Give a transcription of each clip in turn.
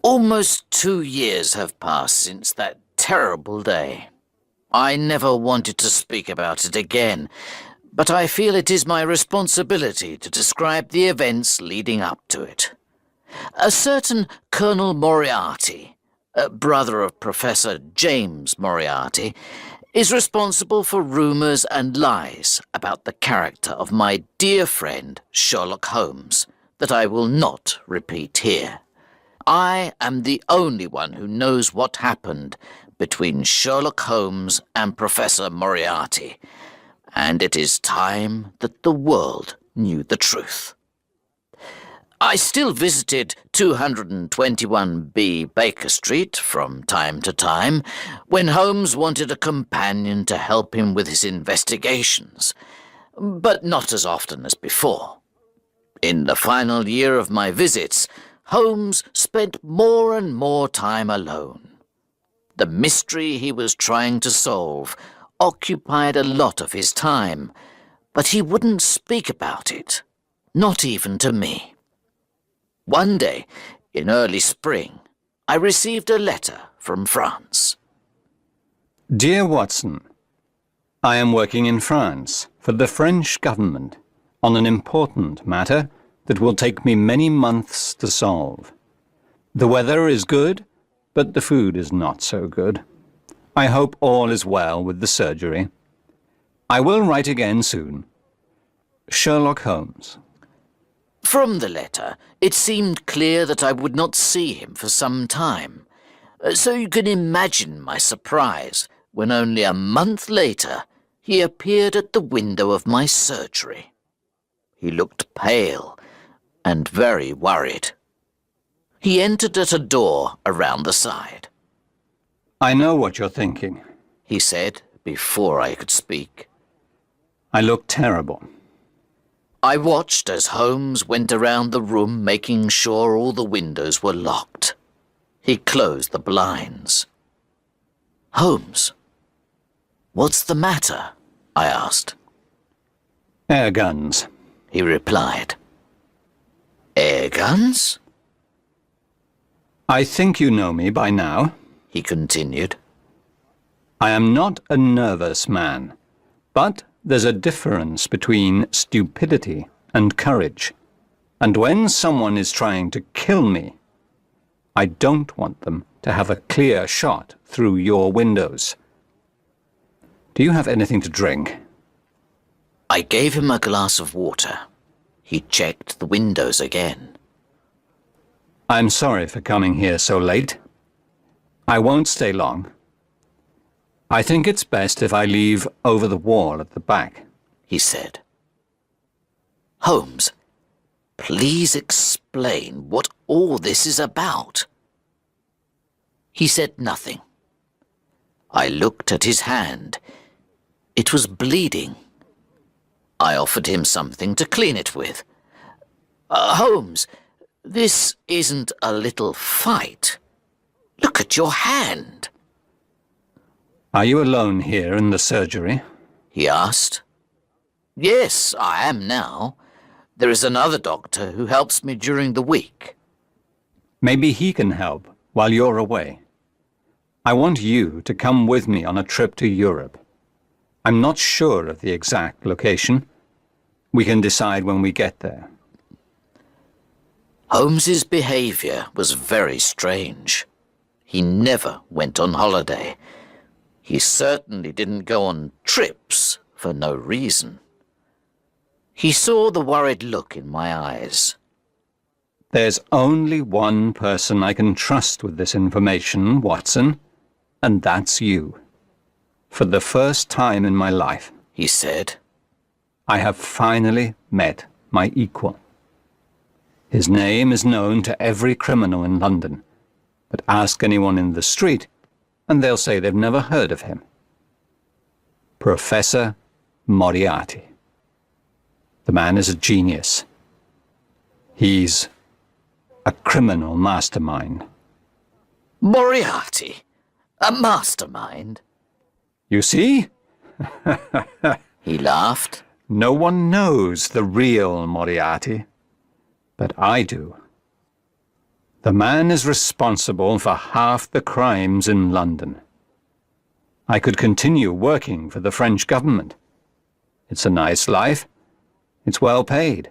Almost 2 years have passed since that terrible day. I never wanted to speak about it again, but I feel it is my responsibility to describe the events leading up to it. A certain Colonel Moriarty, a brother of Professor James Moriarty, is responsible for rumours and lies about the character of my dear friend Sherlock Holmes that I will not repeat here. I am the only one who knows what happened between Sherlock Holmes and Professor Moriarty, and it is time that the world knew the truth. I still visited 221B Baker Street from time to time when Holmes wanted a companion to help him with his investigations, but not as often as before. In the final year of my visits, Holmes spent more and more time alone. The mystery he was trying to solve occupied a lot of his time, but he wouldn't speak about it, not even to me. One day, in early spring, I received a letter from France. Dear Watson, I am working in France for the French government on an important matter that will take me many months to solve. The weather is good, but the food is not so good. I hope all is well with the surgery. I will write again soon. Sherlock Holmes. From the letter, it seemed clear that I would not see him for some time, so you can imagine my surprise when only a month later he appeared at the window of my surgery. He looked pale and very worried. He entered at a door around the side. I know what you're thinking, he said before I could speak. I look terrible. I watched as Holmes went around the room making sure all the windows were locked. He closed the blinds. Holmes, what's the matter? I asked. Air guns, he replied. Air guns? I think you know me by now, he continued. I am not a nervous man, but there's a difference between stupidity and courage. And when someone is trying to kill me, I don't want them to have a clear shot through your windows. Do you have anything to drink? I gave him a glass of water. He checked the windows again. I'm sorry for coming here so late. I won't stay long. I think it's best if I leave over the wall at the back, he said. Holmes, please explain what all this is about. He said nothing. I looked at his hand. It was bleeding. I offered him something to clean it with. Holmes, this isn't a little fight. Look at your hand. Are you alone here in the surgery? He asked. Yes, I am now. There is another doctor who helps me during the week. Maybe he can help while you're away. I want you to come with me on a trip to Europe. I'm not sure of the exact location. We can decide when we get there. Holmes's behaviour was very strange. He never went on holiday. He certainly didn't go on trips for no reason. He saw the worried look in my eyes. There's only one person I can trust with this information, Watson, and that's you. For the first time in my life, he said, I have finally met my equal. His name is known to every criminal in London, but ask anyone in the street, and they'll say they've never heard of him. Professor Moriarty. The man is a genius. He's a criminal mastermind. Moriarty? A mastermind? You see? He laughed. No one knows the real Moriarty, but I do. The man is responsible for half the crimes in London. I could continue working for the French government. It's a nice life. It's well paid.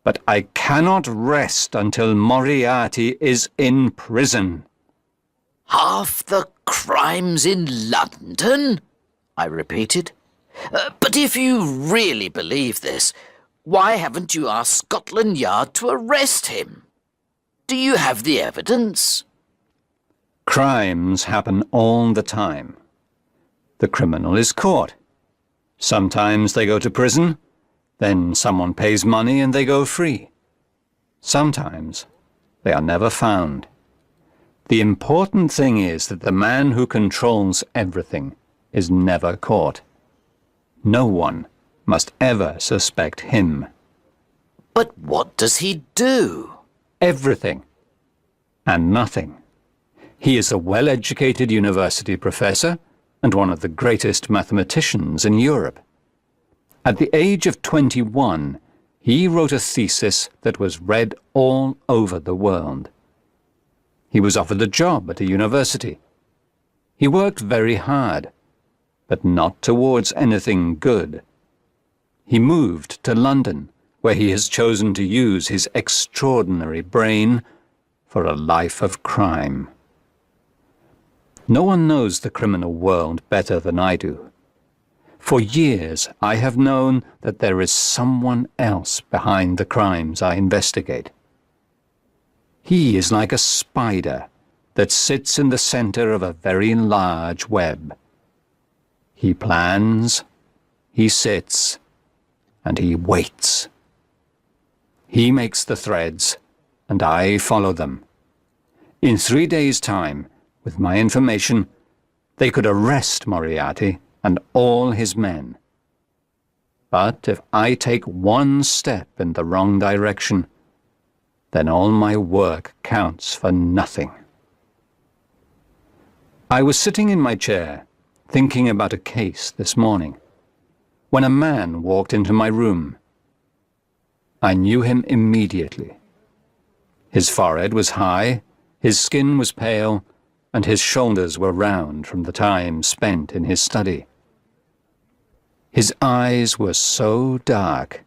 But I cannot rest until Moriarty is in prison. Half the crimes in London? I repeated. But if you really believe this, why haven't you asked Scotland Yard to arrest him? Do you have the evidence? Crimes happen all the time. The criminal is caught. Sometimes they go to prison, then someone pays money and they go free. Sometimes they are never found. The important thing is that the man who controls everything is never caught. No one must ever suspect him. But what does he do? Everything and nothing. He is a well-educated university professor and one of the greatest mathematicians in Europe. At the age of 21, he wrote a thesis that was read all over the world. He was offered a job at a university. He worked very hard, but not towards anything good. He moved to London, where he has chosen to use his extraordinary brain for a life of crime. No one knows the criminal world better than I do. For years, I have known that there is someone else behind the crimes I investigate. He is like a spider that sits in the center of a very large web. He plans, he sits, and he waits. He makes the threads, and I follow them. In 3 days' time, with my information, they could arrest Moriarty and all his men. But if I take one step in the wrong direction, then all my work counts for nothing. I was sitting in my chair, thinking about a case this morning, when a man walked into my room. I knew him immediately. His forehead was high, his skin was pale, and his shoulders were round from the time spent in his study. His eyes were so dark,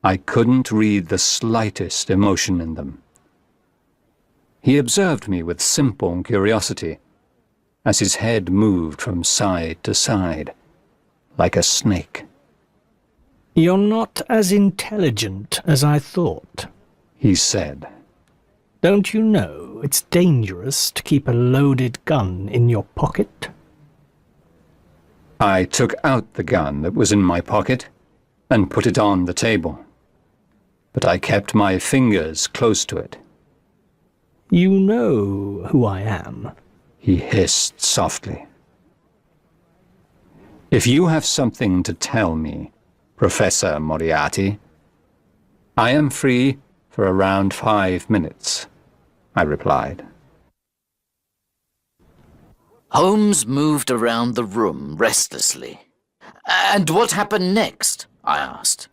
I couldn't read the slightest emotion in them. He observed me with simple curiosity, as his head moved from side to side, like a snake. "You're not as intelligent as I thought," he said. "Don't you know it's dangerous to keep a loaded gun in your pocket?" I took out the gun that was in my pocket and put it on the table, but I kept my fingers close to it. "You know who I am," he hissed softly. "If you have something to tell me, Professor Moriarty, I am free for around 5 minutes," I replied. Holmes moved around the room restlessly. "And what happened next?" I asked.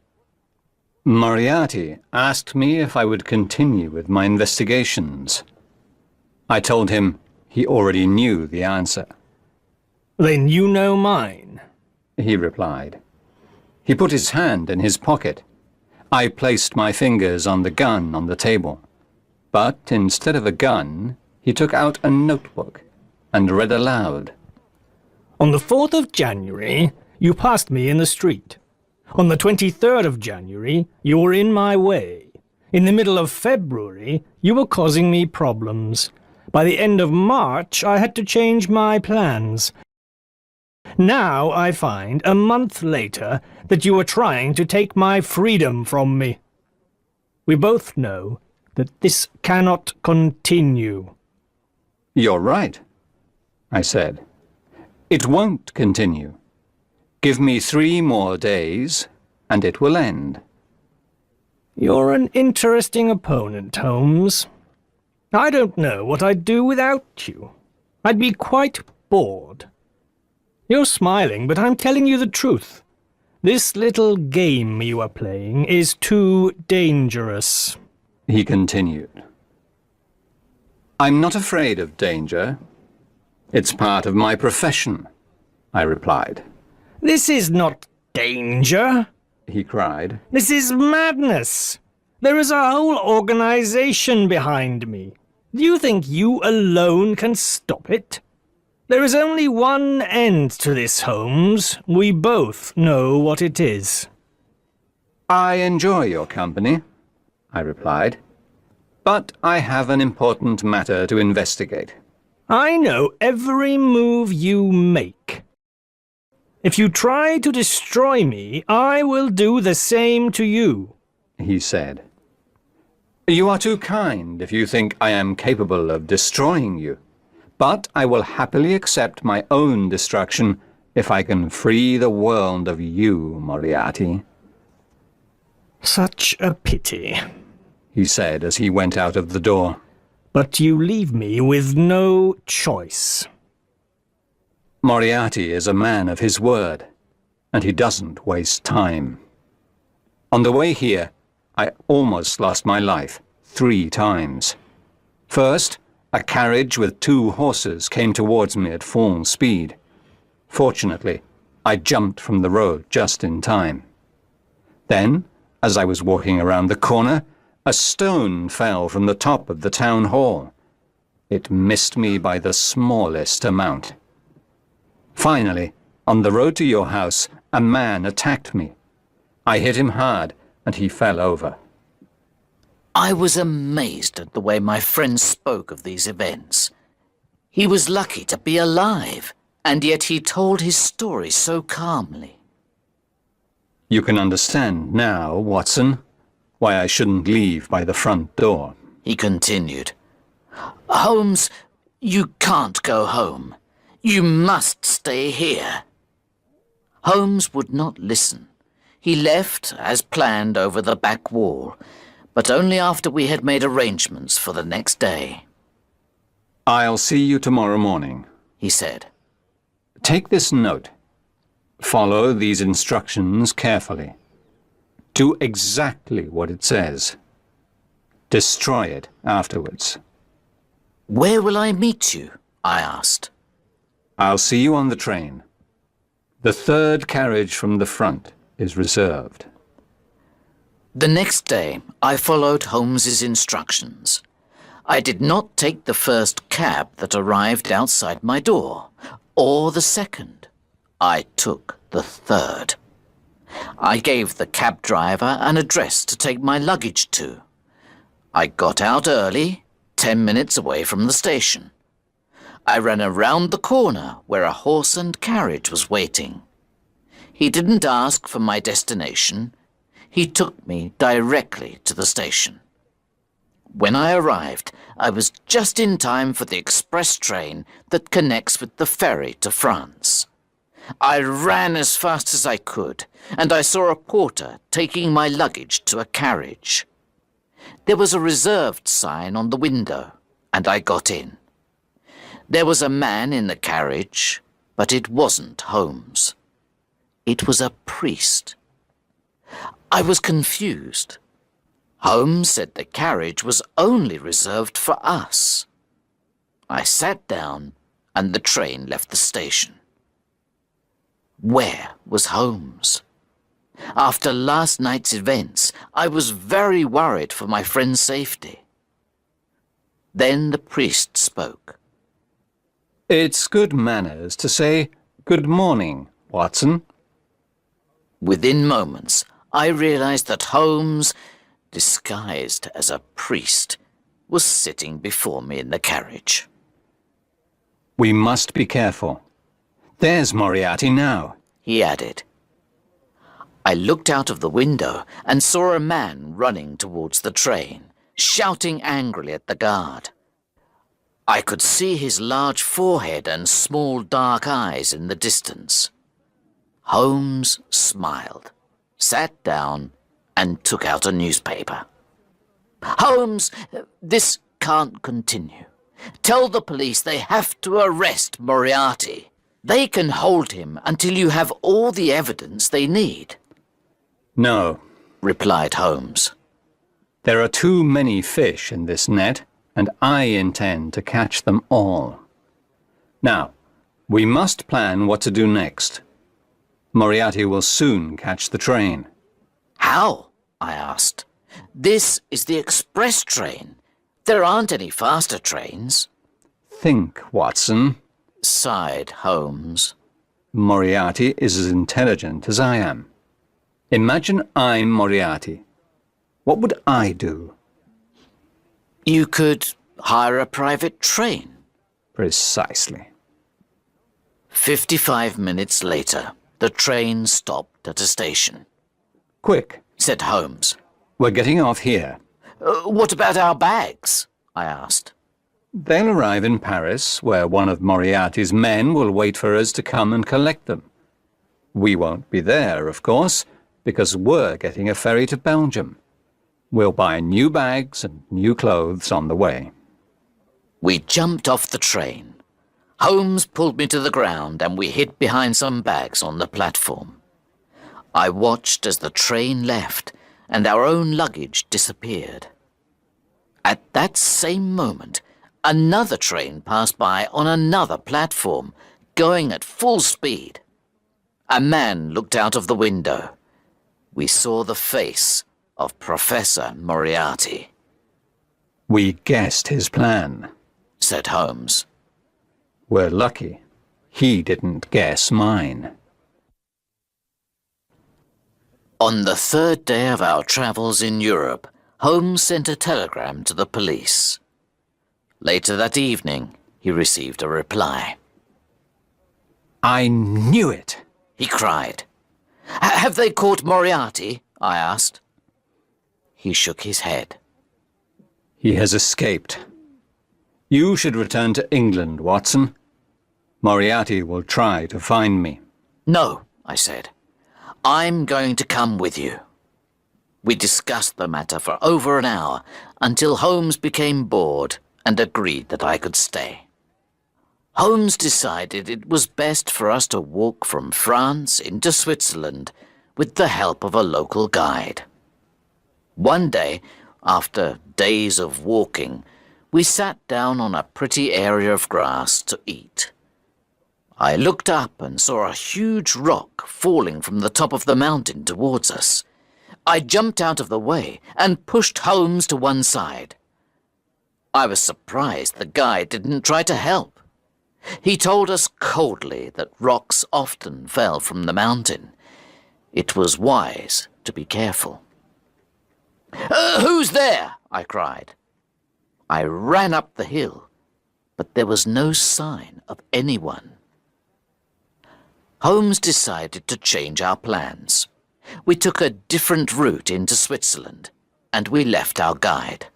Moriarty asked me if I would continue with my investigations. I told him he already knew the answer. "Then you know mine," he replied. He put his hand in his pocket. I placed my fingers on the gun on the table. But instead of a gun, he took out a notebook and read aloud. "On the 4th of January, you passed me in the street. On the 23rd of January, you were in my way. In the middle of February, you were causing me problems. By the end of March, I had to change my plans. Now I find, a month later, that you are trying to take my freedom from me. We both know that this cannot continue." "You're right," I said. "It won't continue. Give me 3 more days, and it will end." "You're an interesting opponent, Holmes. I don't know what I'd do without you. I'd be quite bored. You're smiling, but I'm telling you the truth. This little game you are playing is too dangerous," he continued. I'm not afraid of danger. It's part of my profession, I replied. This is not danger. He cried. This is madness. There is a whole organization behind me. Do you think you alone can stop it? There is only one end to this, Holmes. We both know what it is. I enjoy your company, I replied, but I have an important matter to investigate. I know every move you make. If you try to destroy me, I will do the same to you, he said. You are too kind if you think I am capable of destroying you, but I will happily accept my own destruction if I can free the world of you, Moriarty. Such a pity, he said as he went out of the door. But you leave me with no choice. Moriarty is a man of his word, and he doesn't waste time. On the way here, I almost lost my life 3 times. First, a carriage with 2 horses came towards me at full speed. Fortunately, I jumped from the road just in time. Then, as I was walking around the corner, a stone fell from the top of the town hall. It missed me by the smallest amount. Finally, on the road to your house, a man attacked me. I hit him hard, and he fell over. I was amazed at the way my friend spoke of these events. He was lucky to be alive, and yet he told his story so calmly. You can understand now, Watson, why I shouldn't leave by the front door. He continued. Holmes, you can't go home. You must stay here. Holmes would not listen. He left, as planned, over the back wall, but only after we had made arrangements for the next day. I'll see you tomorrow morning, he said. Take this note. Follow these instructions carefully. Do exactly what it says. Destroy it afterwards. Where will I meet you? I asked. I'll see you on the train. The 3rd carriage from the front is reserved. The next day, I followed Holmes's instructions. I did not take the first cab that arrived outside my door, or the second. I took the 3rd. I gave the cab driver an address to take my luggage to. I got out early, 10 minutes away from the station. I ran around the corner where a horse and carriage was waiting. He didn't ask for my destination. He took me directly to the station. When I arrived, I was just in time for the express train that connects with the ferry to France. I ran as fast as I could, and I saw a porter taking my luggage to a carriage. There was a reserved sign on the window, and I got in. There was a man in the carriage, but it wasn't Holmes. It was a priest. I was confused. Holmes said the carriage was only reserved for us. I sat down, and the train left the station. Where was Holmes? After last night's events, I was very worried for my friend's safety. Then the priest spoke. It's good manners to say, "Good morning, Watson." Within moments, I realized that Holmes, disguised as a priest, was sitting before me in the carriage. We must be careful. There's Moriarty now, he added. I looked out of the window and saw a man running towards the train, shouting angrily at the guard. I could see his large forehead and small dark eyes in the distance. Holmes smiled, sat down, and took out a newspaper. Holmes, this can't continue. Tell the police they have to arrest Moriarty. They can hold him until you have all the evidence they need. No, replied Holmes. there are too many fish in this net and I intend to catch them all. Now, we must plan what to do next. Moriarty will soon catch the train. How? I asked. This is the express train. There aren't any faster trains. Think, Watson. Sighed Holmes. Moriarty is as intelligent as I am. Imagine I'm Moriarty. What would I do? You could hire a private train. Precisely. 55 minutes later, the train stopped at a station. Quick, Said Holmes. we're getting off here. What about our bags? I asked. They'll arrive in Paris, where one of Moriarty's men will wait for us to come and collect them. We won't be there, of course, because we're getting a ferry to Belgium. We'll buy new bags and new clothes on the way. We jumped off the train. Holmes pulled me to the ground and we hid behind some bags on the platform. I watched as the train left and our own luggage disappeared. At that same moment, another train passed by on another platform, going at full speed. A man looked out of the window. We saw the face of Professor Moriarty. We guessed his plan, Said Holmes. We're lucky. He didn't guess mine. On the third day of our travels in Europe, Holmes sent a telegram to the police. Later that evening, he received a reply. I knew it! He cried. Have they caught Moriarty? I asked. He shook his head. He has escaped. You should return to England, Watson. Moriarty will try to find me. No, I said. I'm going to come with you. We discussed the matter for over an hour until Holmes became bored and agreed that I could stay. Holmes decided it was best for us to walk from France into Switzerland with the help of a local guide. One day, after days of walking, we sat down on a pretty area of grass to eat. I looked up and saw a huge rock falling from the top of the mountain towards us. I jumped out of the way and pushed Holmes to one side. I was surprised the guide didn't try to help. He told us coldly that rocks often fell from the mountain. It was wise to be careful. Who's there? I cried. I ran up the hill, but there was no sign of anyone. Holmes decided to change our plans. We took a different route into Switzerland, and we left our guide.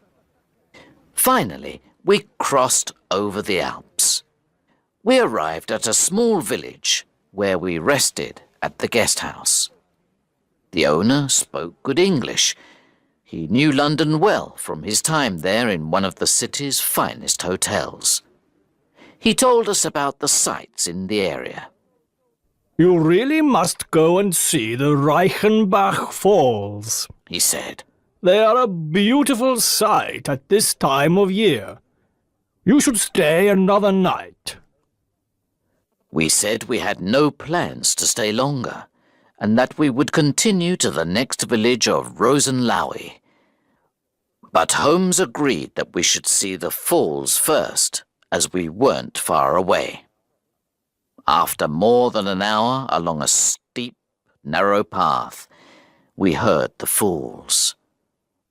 Finally, we crossed over the Alps. We arrived at a small village where we rested at the guest house. The owner spoke good English. He knew London well from his time there in one of the city's finest hotels. He told us about the sights in the area. You really must go and see the Reichenbach Falls, He said. They are a beautiful sight at this time of year. You should stay another night. We said we had no plans to stay longer, and that we would continue to the next village of Rosenlaui. But Holmes agreed that we should see the falls first, as we weren't far away. After more than an hour along a steep, narrow path, we heard the falls.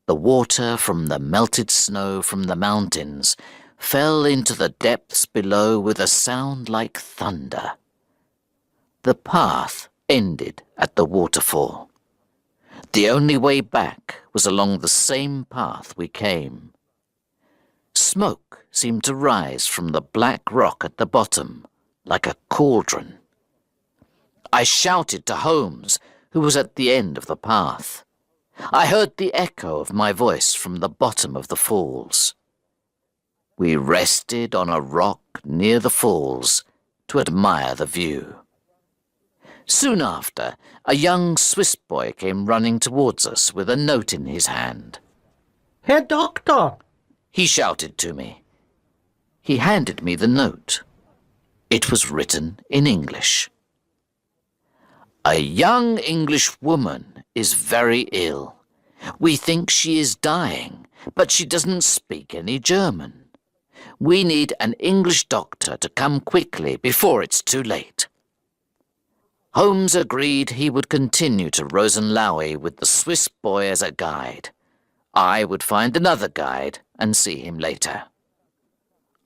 The water from the melted snow from the mountains fell into the depths below with a sound like thunder. The path ended at the waterfall. The only way back was along the same path we came. Smoke seemed to rise from the black rock at the bottom, like a cauldron. I shouted to Holmes, who was at the end of the path. I heard the echo of my voice from the bottom of the falls. We rested on a rock near the falls to admire the view. Soon after, a young Swiss boy came running towards us with a note in his hand. Herr Doctor, he shouted to me. He handed me the note. It was written in English. A young English woman is very ill. We think she is dying, but she doesn't speak any German. We need an English doctor to come quickly before it's too late. Holmes agreed he would continue to Rosenlaui with the Swiss boy as a guide. I would find another guide and see him later.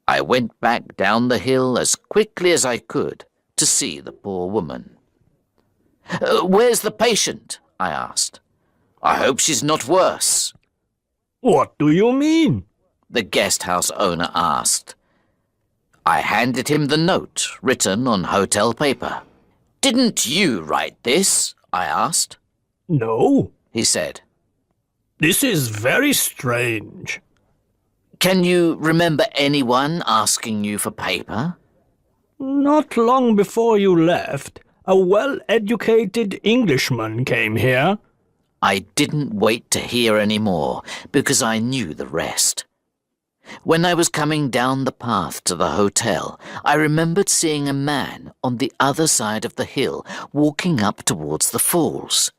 I went back down the hill as quickly as I could to see the poor woman. Where's the patient? I asked. I hope she's not worse. What do you mean? The guest house owner asked. I handed him the note written on hotel paper. Didn't you write this? I asked. No, he said. This is very strange. Can you remember anyone asking you for paper? Not long before you left, a well-educated Englishman came here. I didn't wait to hear any more, because I knew the rest. When I was coming down the path to the hotel, I remembered seeing a man on the other side of the hill walking up towards the falls.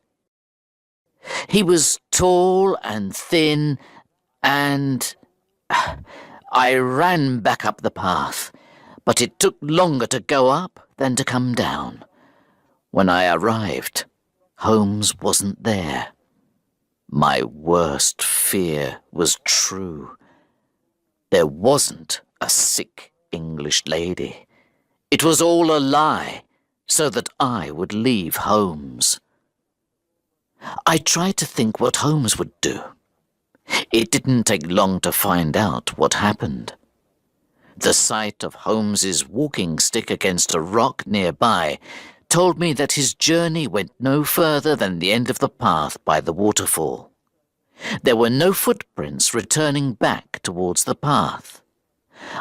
He was tall and thin, and I ran back up the path, but it took longer to go up than to come down. When I arrived, Holmes wasn't there. My worst fear was true. There wasn't a sick English lady. It was all a lie, so that I would leave Holmes. I tried to think what Holmes would do. It didn't take long to find out what happened. The sight of Holmes's walking stick against a rock nearby told me that his journey went no further than the end of the path by the waterfall. There were no footprints returning back towards the path.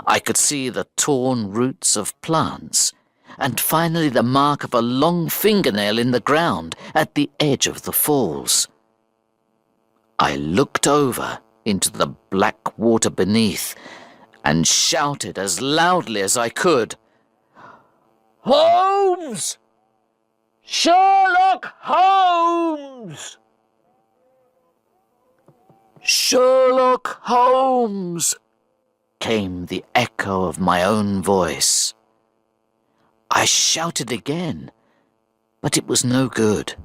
I could see the torn roots of plants, and finally the mark of a long fingernail in the ground at the edge of the falls. I looked over into the black water beneath and shouted as loudly as I could, "Holmes! Sherlock Holmes! Sherlock Holmes!" came the echo of my own voice. I shouted again, but it was no good.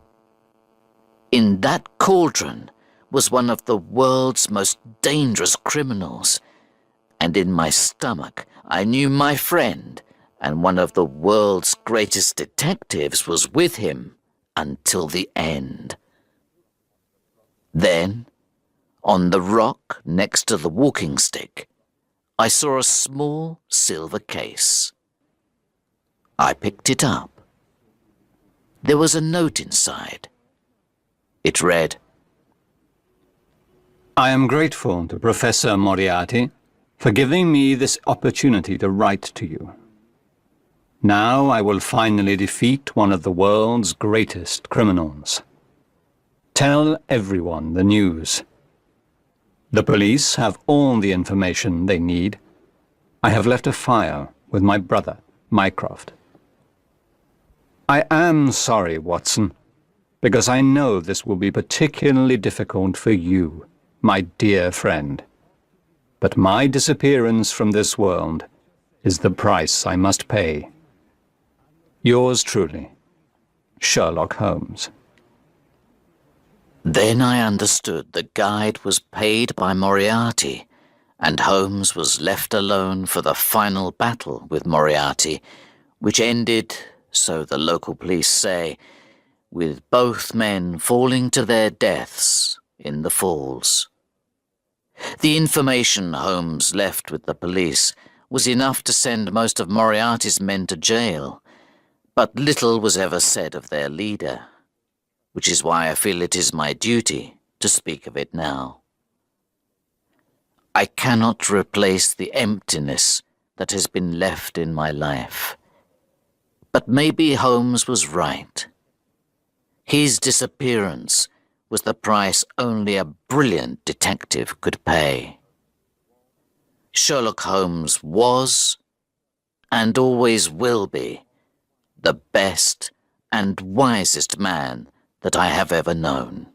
In that cauldron was one of the world's most dangerous criminals, and in my stomach I knew my friend and one of the world's greatest detectives was with him until the end. Then, on the rock next to the walking stick, I saw a small silver case. I picked it up. There was a note inside. It read, I am grateful to Professor Moriarty for giving me this opportunity to write to you. Now I will finally defeat one of the world's greatest criminals. Tell everyone the news. The police have all the information they need. I have left a file with my brother, Mycroft. I am sorry, Watson, because I know this will be particularly difficult for you, my dear friend. But my disappearance from this world is the price I must pay. Yours truly, Sherlock Holmes. Then I understood the guide was paid by Moriarty, and Holmes was left alone for the final battle with Moriarty, which ended, so the local police say, with both men falling to their deaths in the falls. The information Holmes left with the police was enough to send most of Moriarty's men to jail, but little was ever said of their leader, which is why I feel it is my duty to speak of it now. I cannot replace the emptiness that has been left in my life. But maybe Holmes was right. His disappearance was the price only a brilliant detective could pay. Sherlock Holmes was, and always will be, the best and wisest man that I have ever known.